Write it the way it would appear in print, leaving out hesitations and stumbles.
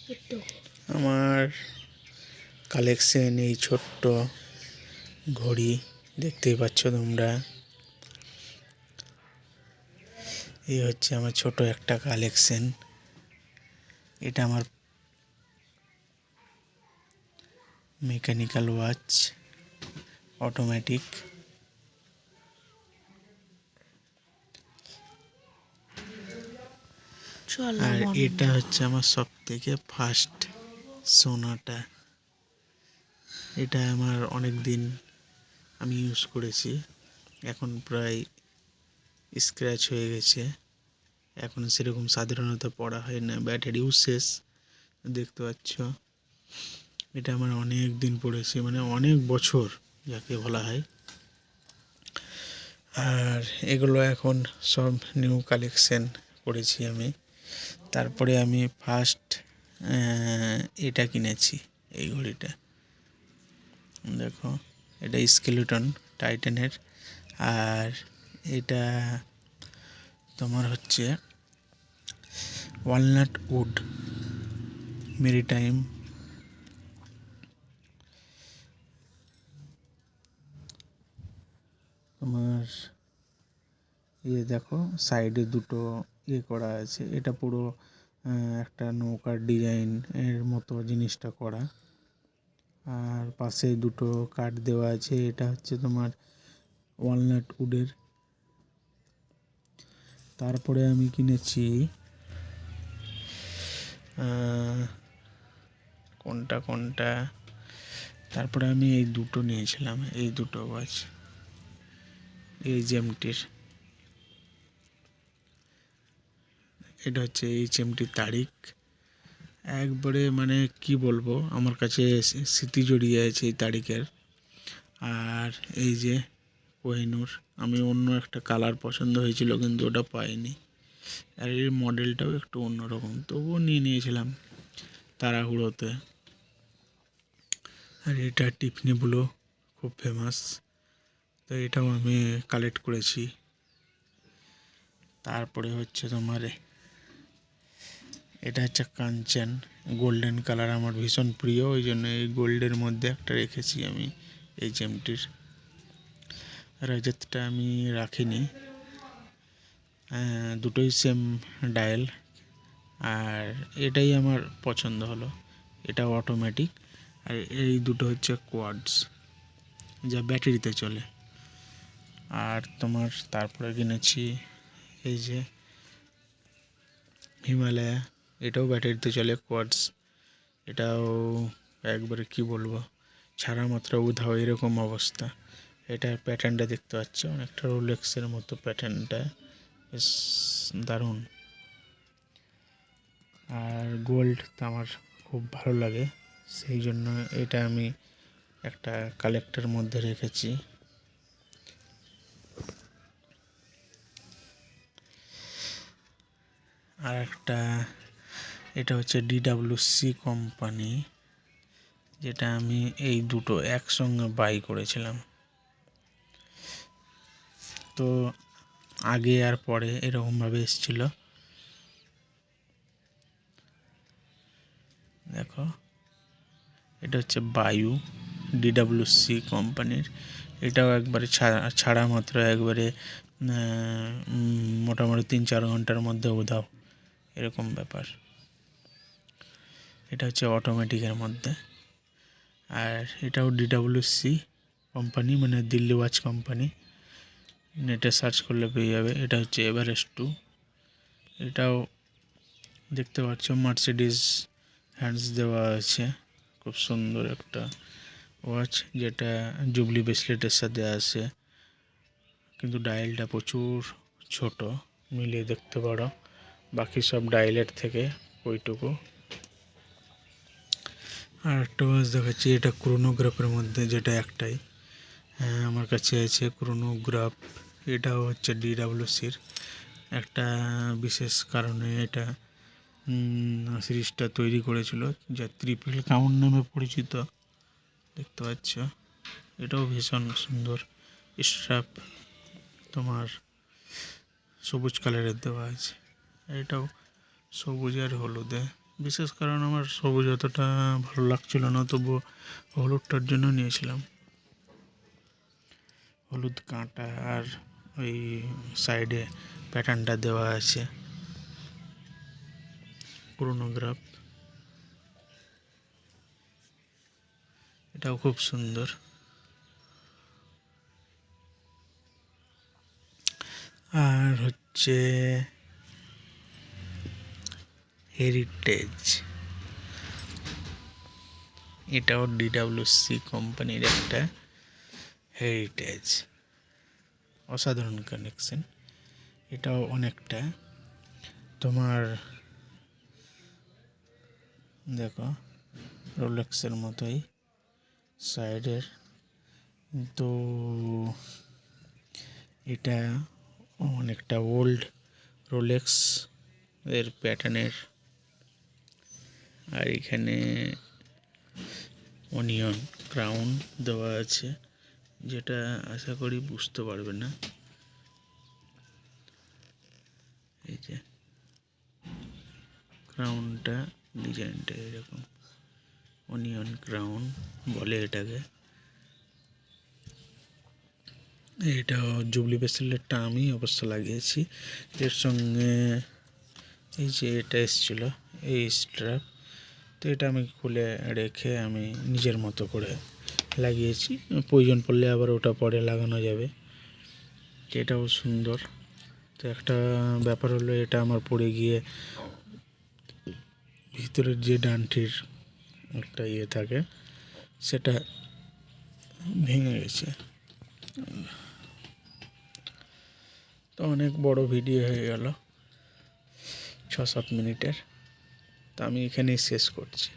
আমার কালেকশন এই ছোট্ট ঘড়ি দেখতেই পাচ্ছ তোমরা। এই হচ্ছে আমার ছোট একটা কালেকশন। এটা আমার মেকানিক্যাল ওয়াচ, অটোমেটিক। আর এটা হচ্ছে আমার সব থেকে ফার্স্ট সোনাটা। এটা আমার অনেক দিন আমি ইউজ করেছি, এখন প্রায় স্ক্র্যাচ হয়ে গেছে, এখন সেরকম সাধারণত পড়া হয় না, ব্যাটারিও শেষ। দেখতে পাচ্ছ এটা আমার অনেক দিন পড়েছি, মানে অনেক বছর যাকে বলা হয়। আর এগুলো এখন সব নিউ কালেকশন করেছি আমি। তারপরে আমি ফার্স্ট এটা কিনেছি, এই ঘড়িটা দেখো, এটা স্কেলেটন টাইটানের। আর এটা তোমার হচ্ছে ওয়ালনাট উড মেরিটাইম। তোমার দেখো সাইডে দুটো করা আছে, এটা পুরো একটা নৌকার ডিজাইন এর মতো জিনিসটা করা। আর পাশে দুটো কাঠ দেওয়া আছে, এটা হচ্ছে তোমার ওয়ালনাট উডের। তারপরে আমি কিনেছি কোনটা তারপরে আমি এই দুটো নিয়েছিলাম, এই দুটো ওয়াচ, এইচএমটির। এটা হচ্ছে এইচএমটির তারিখ, একবারে মানে কি বলবো, আমার কাছে স্মৃতি জড়িয়ে আছে এই তারিখের। আর এই যে কোহিনূর, আমি অন্য একটা কালার পছন্দ হয়েছিল কিন্তু ওটা পাইনি। আর এর মডেলটাও একটু অন্যরকম, তবুও নিয়ে নিয়েছিলাম তাড়াহুড়োতে। আর এটা টিফনি ব্লু, খুব ফেমাস, তো এটাও আমি কালেক্ট করেছি। তারপরে হচ্ছে তোমার এটা হচ্ছে কাঞ্চন, গোল্ডেন কালার আমার ভীষণ প্রিয়, ওই জন্য এই গোল্ডের মধ্যে একটা রেখেছি আমি এইচএমটির। রজতটা আমি রাখিনি, দুটোই সেম ডায়াল। আর এটাই আমার পছন্দ হলো, এটা অটোমেটিক। আর এই দুটো হচ্ছে কোয়াডস, যা ব্যাটারিতে চলে। আর তোমার তারপরে কিনেছি এই যে হিমালয়া, এটাও ব্যাটারিতে চলে, কোয়াডস। এটাও একবারে কি বলবো, ছাড়া মাত্র উধাও এরকম অবস্থা। এটার প্যাটার্নটা দেখতে পাচ্ছ, অনেকটা রোলেক্সের মতো প্যাটার্নটা, বেশ দারুণ। আর গোল্ড তো আমার খুব ভালো লাগে, সেই জন্য এটা আমি একটা কালেক্টর মধ্যে রেখেছি। আর একটা এটা হচ্ছে ডিডাব্লিউসি কোম্পানি, যেটা আমি এই দুটো একসঙ্গে বাই করেছিলাম। তো আগে আর পরে এরকমভাবে এসেছিল, দেখো। এটা হচ্ছে বায়ু, ডিডাব্লিউসি কোম্পানির। এটাও একবারে ছাড়া মাত্র একবারে মোটামুটি 3-4 ঘন্টার মধ্যে উধাও, এরকম ব্যাপার। এটা হচ্ছে অটোমেটিকের মধ্যে। আর এটাও ডিডাব্লিউসি কোম্পানি, মানে দিল্লি ওয়াচ কোম্পানি, নেটে সার্চ করলে পেয়ে যাবে। এটা হচ্ছে এভারেস্ট 2, এটাও দেখতে পাচ্ছ মার্সিডিজ হ্যান্ডস দেওয়া আছে, খুব সুন্দর একটা ওয়াচ, যেটা জুবলি ব্রেসলেটের সাথে আসে, কিন্তু ডায়ালটা প্রচুর ছোট, মিলিয়ে দেখতে পারো, বাকি সব ডায়ালের থেকে ওইটুকু। আর একটা ওয়াচ দেখাচ্ছি, এটা ক্রোনোগ্রাফের মধ্যে, যেটা একটাই আমার কাছে আছে ক্রোনোগ্রাফ। এটাও হচ্ছে ডিডাব্লিউসির, একটা বিশেষ কারণে এটা সিরিজটা তৈরি করেছিল, যা ট্রিপল কাউন্ট নামে পরিচিত, দেখতে পাচ্ছ। এটাও ভীষণ সুন্দর, স্ট্র্যাপ তোমার সবুজ কালারের দেওয়া আছে, এটাও সবুজ আর হলুদে। বিশেষ কারণ আমার সবুজ অতটা ভালো লাগছিল না, তবুও হলুদটার জন্য নিয়েছিলাম। হলুদ কাঁটা আর ওই সাইডে প্যাটার্নটা দেওয়া আছে ক্রোনোগ্রাফ, এটাও খুব সুন্দর। আর হচ্ছে হেরিটেজ, এটাও ডিডাব্লিউসি কোম্পানির একটা হেরিটেজ, অসাধারণ কানেকশন। এটাও অনেকটা তোমার দেখো রোলেক্সের মতোই সাইডের, কিন্তু এটা অনেকটা ওল্ড রোলেক্স এর প্যাটার্নের। আর এখানে অনিয়ন ক্রাউন দেওয়া আছে, যেটা আশা করি বুঝতে পারবে না। এই যে ক্রাউনটা, ডিজাইনটা এরকম অনিয়ন ক্রাউন বলে এটাকে। এটাও জুবলি ব্রেসলেটটা আমি অবশ্য লাগিয়েছি। এর সঙ্গে এই যে এটা এসেছিল এই স্ট্র্যাপ, তো এটা আমি খুলে রেখে আমি নিজের মতো করে লাগিয়েছি, প্রয়োজন পড়লে আবার ওটা পরে লাগানো যাবে। এটাও সুন্দর। তো একটা ব্যাপার হলো, এটা আমার পড়ে গিয়ে ভিতরের যে ডানটির একটা ইয়ে থাকে সেটা ভেঙে গেছে। তো অনেক বড় ভিডিও হয়ে গেল, 6-7 মিনিটের। তো আমি এখানেই শেষ করছি।